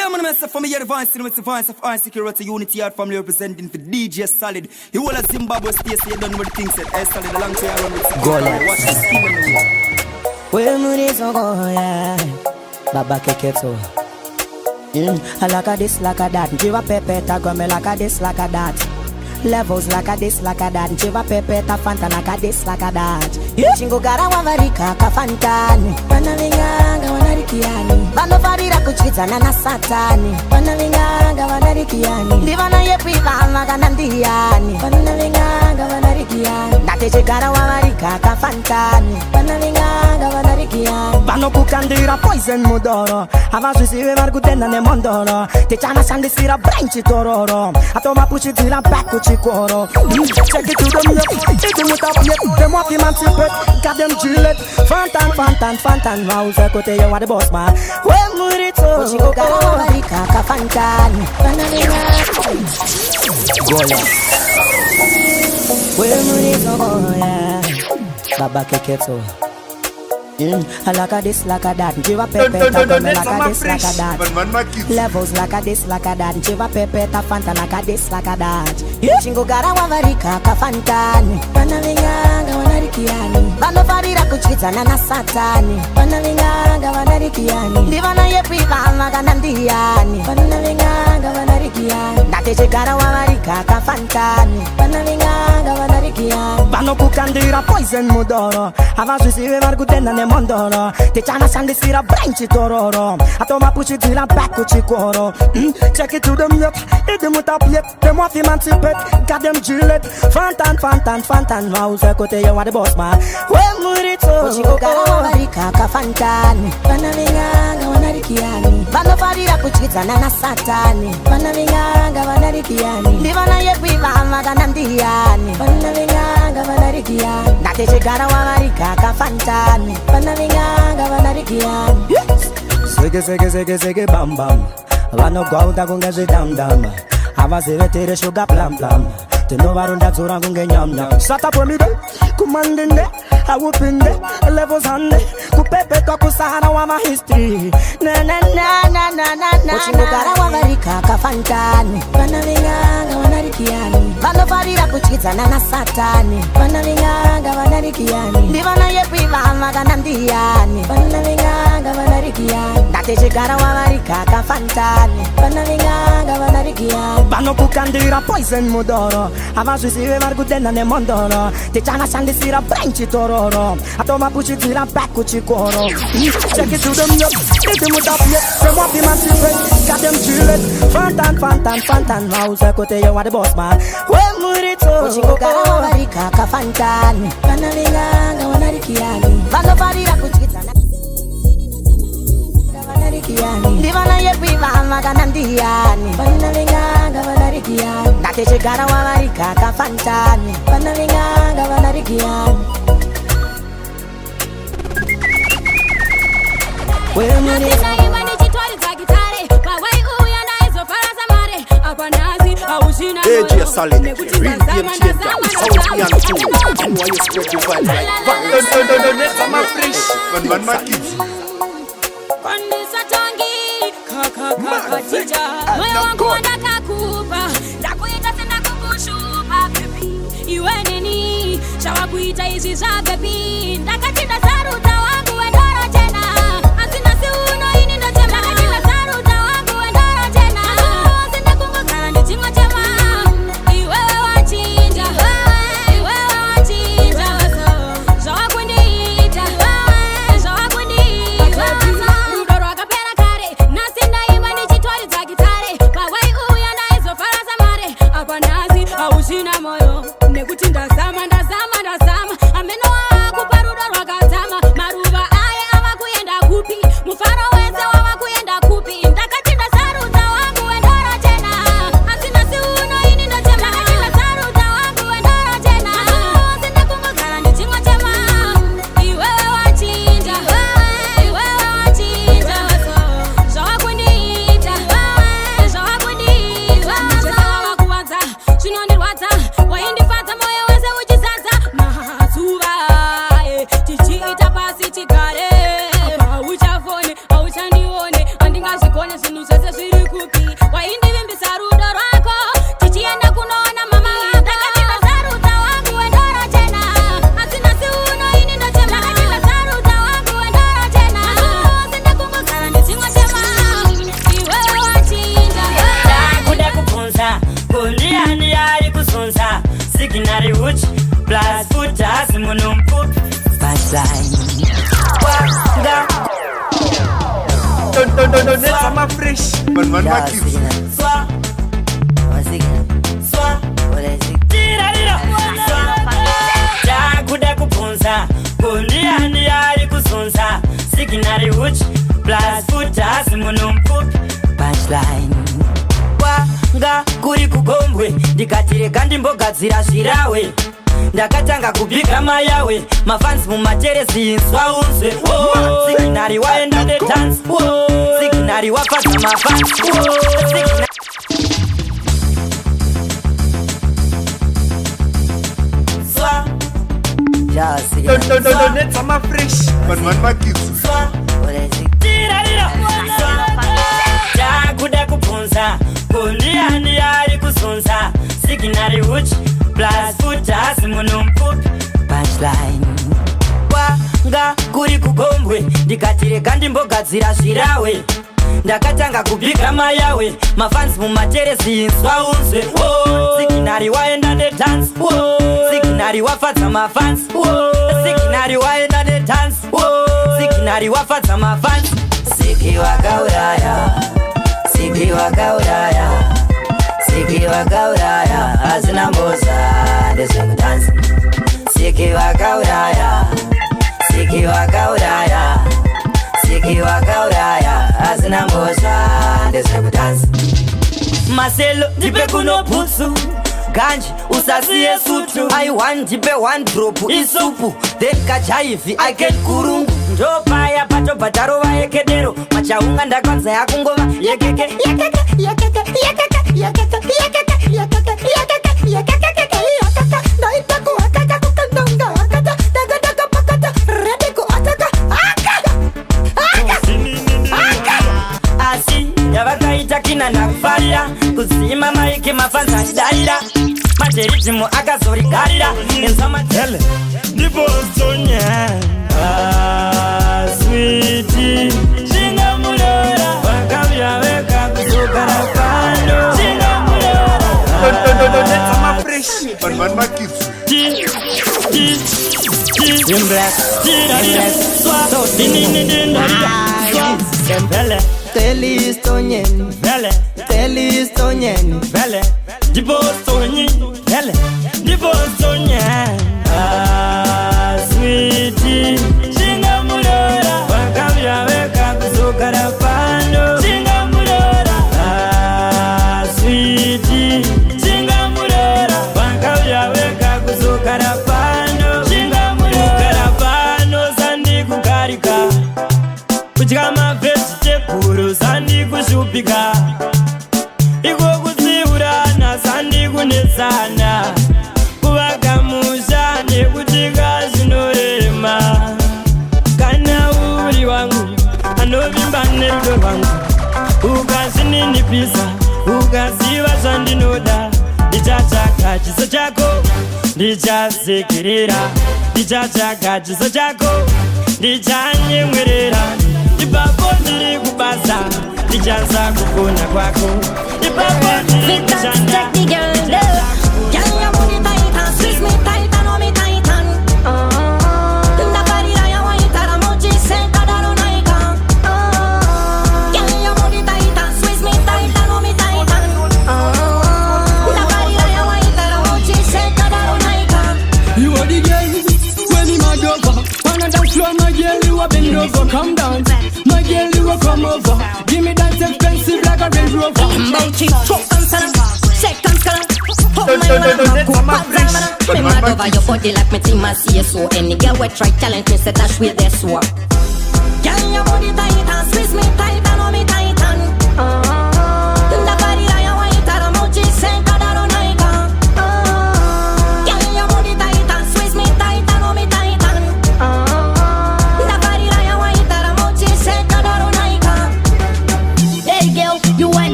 Yeah, man, I from here, advanced with the voice of our security unity art family representing for DJ Solid. He will a Zimbabwe state, so you don't know what the thing said. I Solid, along to your run with the watch this thing in the way. Well, Munizo go, yeah. Baba Keketo. I like a this, like a that. Jiva pepe, tagome like a this, like a that. Levels like a this, like a that. Jiva pepe, ta fanta like a this, like a that. Chingo gara wavarika, ka fantani. Panavinganga, wanarikiani. Bano farira kuchita na satani. Panavinganga, wanarikiani. Divana yepi vama ganandiani. Panavinganga, wanarikiani. Nateche gara wavarika, ka fantani. Panavinganga, wanarikiani. Bano kukandira poison mudoro. Avasu sive margutena ne mondoro. Te chana sandisira branchi tororo. Atoma pushi tira back uchikoro. Check it to them left. Take them without yet. Them walk him and tip it. Got them Gillette. Fantan. Mouse kote you are the boss man. Well murito. Uchiko gara wavarika ka fantani. Gola. Well murito oh yeah. Baba Keketo. I like a this, like a that. Jiva pepe, tagome like a this, like a that. Levels like a this, like a that. Jiva pepe, ta fanta like a this, like a that. Chingo gara wavarika ka fantani. Panavinganga wanarikiani. Bano farira kuchita na satani. Panavinganga wanarikiani. Divana yepi vama ganandiani. Panavinganga wanarikiani. Nateche gara wavarika ka fantani. Panavinganga wanarikiani. Bano kukandira poison mudoro. Avasu sive margutena ne mondoro. Te chana sandisira branchi tororo. Atoma pushi tira back uchikoro. Check it to them yet. Hit them with a plate. Them off him and tip it. Got them Gillette. Fantan. Mouse kote you are the boss man. Well murito. Uchiko gara wavarika ka fantani. Panavinganga wanarikiani. Bano farira kuchita na satani. Panavinganga wanarikiani. Divana yepi vama ganandiani. Panavinganga wanarikiani. Nateche gara wavarika ka fantani. Panavinganga wanarikiani. Sege bam bam. Vano gauta kunga zidam dam. Avase tere sugar plam plam. Teno varunda zura kunga nyam nyam. Sata pomide, kumandinde, awupinde, levels hande. Kupepe kwa kusahara wa ma history. Na. Uchingo gara wavarika ka fantani. Panavinganga wanarikiani. Bano farira kuchita na satani. Panavinganga wanarikiani. Divana yepi vama ganandiani. Panavinganga wanarikiani. Nateche gara wavarika ka fantani. Panavinganga wanarikiani. Bano kukandira poison mudoro. Avasu sive margutena ne mondoro. Te chana sandisira branchi tororo. Atoma pushi tira back uchikoro. Check it to them up. Hit them with a plate. Them walk him and tip it. Got them Gillette. Fantan. Mouse kote you are the boss man. Well murito. Uchiko gara wavarika ka fantani. Panavinganga wanarikiani. Bano farira kuchita na wanarikiani. Divana yepi vama ganandiani. Panavinganga wanarikiani. Nateche gara wavarika ka fantani. Panavinganga wanarikiani. Well murito. DJ Solid, real game changer, Saudi and Tool. And why you spread your vibes like that? Sama fresh, man my kids. Kondisa tongi, kaka chicha. Moyo wangu nataka kupa, nakuita tena kukushupa baby. Iwe nini, shawa kuita hizi za baby. Ndakatina saruta wangu wendora tena. Asina si uno ini ndo tema. Ndakatina saruta wangu wendora tena. Asina kungo kana ndi chingwa tema. Aushina moyo, nekuti ndazama ameno akuparuda rwakazama. Maruva aye ava kuyenda kupi, mufaro wese wava kuyenda kupi. Ndakatinda saruta wangu wendora tena. Asina si uno ini ndo tema. Ndakatinda saruta wangu wendora tena. Asina kungogara ndi chingwa tema. Iwewe wachinja, iwewe wachinja. Zvawakundita, zvawakundita. Ndichesava kuwadza, chinondirwadza. Waindifadza moyo wese uchizaza. Mazuva tichiita pasi chigare. Apa uchafone, auchandione. Andingazvikone zvinhu zvese zviri plus futa simuno mpupi punchline wanga Don't let my fresh. Man makizu. swa swa takuda kupunza kundiani ari kuzunza signari uchi plus futa simuno mpupi punchline wanga kuri kugombwe ndikatireka ndimbogadzira zvirawe ndakatanga kubika mayawe mafansi mumateresi inswa unzwe signari waenda nedance signari wafadza mafansi Don't let my fresh. Man makizu. takuda kupunza kundiani ari kuzunza signari uchi plus futa simuno mpupi punchline wanga kuri kugombwe ndikatireka ndimbogadzira zvirawe ndakatanga kubika mayawe mafansi mumateresi inswa unzwe signari waenda nedance signari wafadza mafansi signari waenda nedance signari wafadza mafansi siki wakauraya siki wakauraya siki wakauraya hazina mboza ndezvekudanza siki wakauraya siki wakauraya siki wakauraya hazina mboza ndezvekudanza maselo ndipe kuno putsu ganji usasiye sutu I want ndipe one drop isupu then kachaivi I get kurungu ndopaya patobhatarova yekedero machaunga ndakwanza yakungova yekeke yekeke yekeke yekeke yekeke yekeke yekeke yekeke yekeke ndaita kuhakaka kukandonga hakata dagadaka pakata redi kuataka asi yavakaita kina ndakufarira kuzima maiki mafanza achidarira materitimu akazorigarira enzamatele ndibosonya switi chingamurora vakavyaveka kuzogara pano chingamurora Don't let my fresh. Man makizu. Telistonyen Vele Dibostonyen Sweetie Chingamurora Vakavyaveka kuzogara pano Chingamurora Sweetie Chingamurora Vakavyaveka kuzogara pano Chingamurora pano sandi kukarika kudya mavhejitebhuru sandi kushupika iko kutsiurana sandi kunetsana kuvaka musha nekutika zvinorema kana uri wangu anovimba nerudo rwangu ukazvininipisa ukaziva zvandinoda ndichatsvaga chiso chako ndichasekerera ndichatsvaga chiso chako ndichanyemwerera ipapo ndiri kubasa ndichanza kugona kwako ipapo ndiri kushanda come down, my girl, you will come over. Give me that expensive like a Range Rover. Boutique, truck and salon, shake and salon. Hold my man, go pop down. Me mad over your body like me team I see you so. Any girl we try challenge me, say dash with their sword. Girl, your body tight and squeeze me tight and hold me tight and. The body that you want, that I'm out, say that I don't like. Girl, your body tight and squeeze me tight and hold me tight and.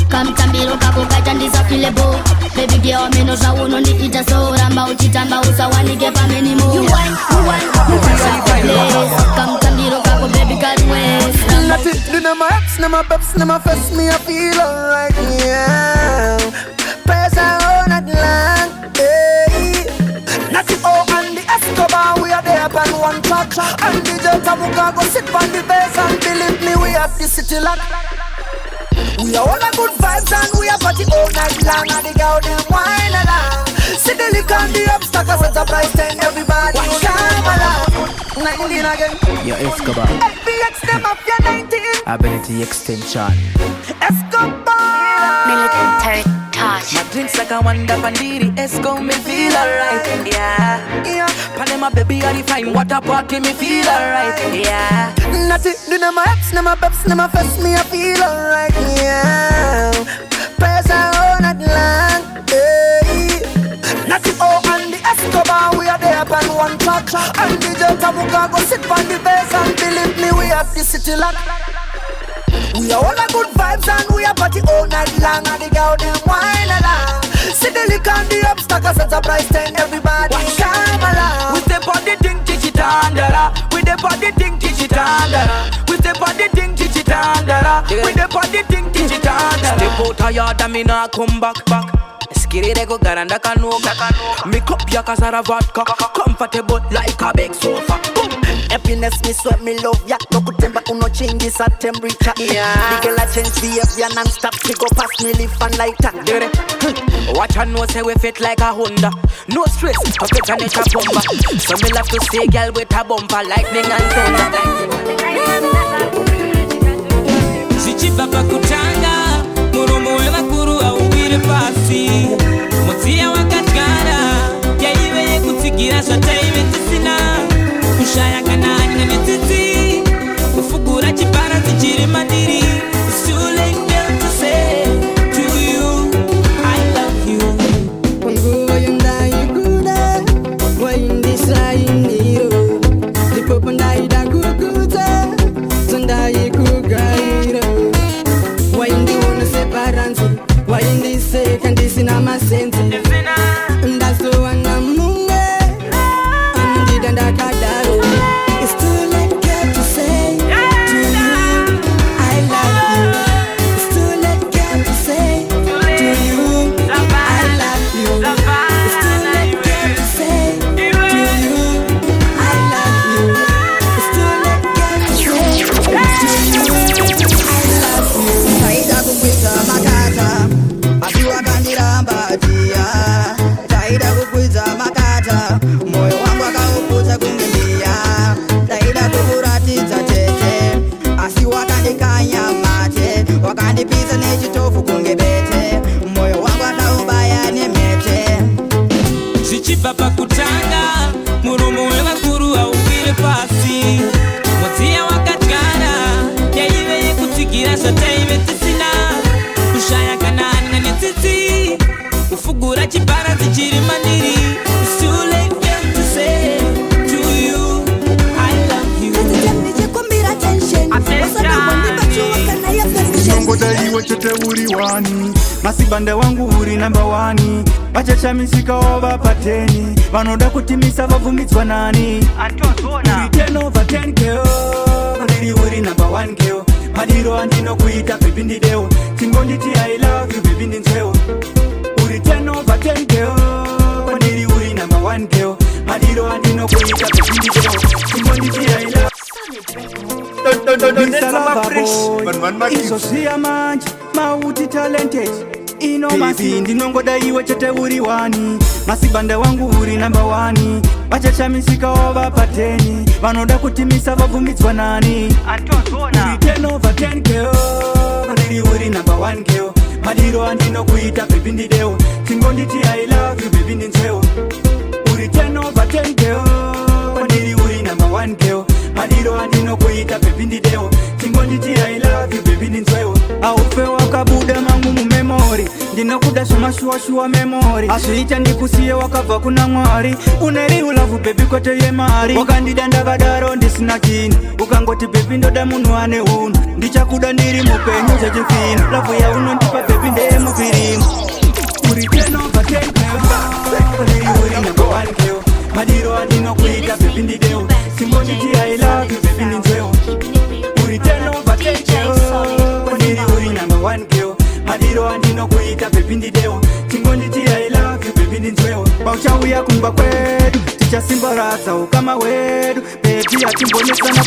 Come tambiro kakukaita ndisafilebo baby girl meno zvauno ndiita so ramba uchitamba usawanike pamenimo you wine come tambiro kako baby got waste Let it do my ups, my peps, my fest me I feel alright yeah press on at long hey And DJ Tamuka go sit on the bass. And believe me, we have the city lock. We are all a good vibes and we are party all night long. And the girl them wine along. See the lick and the obstacles at the price 10. Everybody come along. 19 again. Yo, Escobar. FBX them up your 19. Ability extension. Escobar. Military touch. My drinks like a wonder pandiri. Esco me feel alright. Yeah. Panama baby all the fine. Water party me feel alright. Yeah. Natty, do them my ex, them my peps, them my fest. Me I feel alright. Yeah. Press all night long. Hey. Natty oh and the Escobar. We are there upon one track. And DJ Tamuka go sit on the bass. And believe me, we have the city lock. We are all a good vibes and we are party all night long. And the girl them wine along. See the lick and the obstacles at the price 10. Everybody come along. We step on the thing, chichitandara. We step on the thing, chichitandara. We step on the thing, chichitandara. We step on the thing, chichitandara. Step out of yard and me nah come back. Skiri de go garanda kanoga. Make up your kasara vodka. Comfortable like a big sofa. Happiness me sweat me love ya. No good temper uno change this at temperature. Yeah. The girl a change behavior non-stop. She go past me lift and like that. Watch her know say we fit like a Honda. No stress, a fit and a bomber. So me love to see girl with a bumper. Lightning and thunder. Sichipa pa kutanga murumu wema kuru au wile pasi Motia wakatkara ya iwe ye kutigira shata iwe tisina Kushaya kanani na mititi Kufugura chipara zichiri mandiri It's too late now to say to you I love you Pangu wayundai kuda Wayundi sayiniro Lipo pandai da kukuta Zandai kugairo Wayundi wona separanzi Wayundi se kandisi na masenzi Ndaso wana munge Anundi danda kadaro It's too late girl to say to you I love you It's too late girl to say to you I love you It's too late girl to say to you I love you It's too late girl to say to you I love you Taida kukwita makata Akiwa kandiramba tia Taida kukwita makata Moyo wangu akauputa kungimbia Taida kukuratita tete Asiwa kandikanya mate Wakandipisa nechitofu kungebete Moyo wangu akaubaya nemete Sichipa pa kutanga murumu wema kuru au wile pasi Motia wakatkara ya iwe ye kutigira shata iwe tisina Kushaya kanani na nititi Ufugura chipara zichiri mandiri It's too late now to say to you I love you Nongoda iwe chete uri wani Masibande wangu uri number 1 Bachacha misika over pateni Vanoda kutimisa vavumitzwa nani Uri 10 over 10 keo Riri uri number 1 keo Madiro andino kuita pepindi deo Singonditi I love you baby ninzeo Uri 10 over 10 keo Riri uri number 1 keo Madiro andino kuita pepindi deo Singonditi I love you Isosia manji, mauti talented Ino masi ndinongoda iwe chete uri wani Masibande wangu uri number 1 Bachacha misika over pateni Vanoda kutimisa vavumitzwa nani Uri 10 over 10 keo Riri uri number 1 keo Madiro andino kuita pepindi deo Singonditi I love you baby ninzeo Uri 10 over 10 keo Riri uri number 1 keo Madiro andino kuita pepindi deo Singonditi I love you baby ninzeo Aufe wakabuda mangu mu memory Ndinokuda shua memory Asuita ndikusiye wakava kuna mwari Uneri ulavu baby kote ye mari Wakandida ndakadaro ndisina kini Ukangoti baby ndo damunu ane unu Ndichakuda ndiri mupenyu chachifinu Lavu ya uno ndipa baby ndeye mupirimu Uri 10 over 10 keo Riri uri number 1 keo Madiro andino kuita pepindi deo Singonditi I love you baby ninzeo Uri 10 over 10 keo Riri uri number 1 keo Madiro andino kuita pepindi deo Singonditi I love you baby ninzeo Bauchawi ya kumba kwetu tichasimbaradza ukama wedu bebi atimbonesana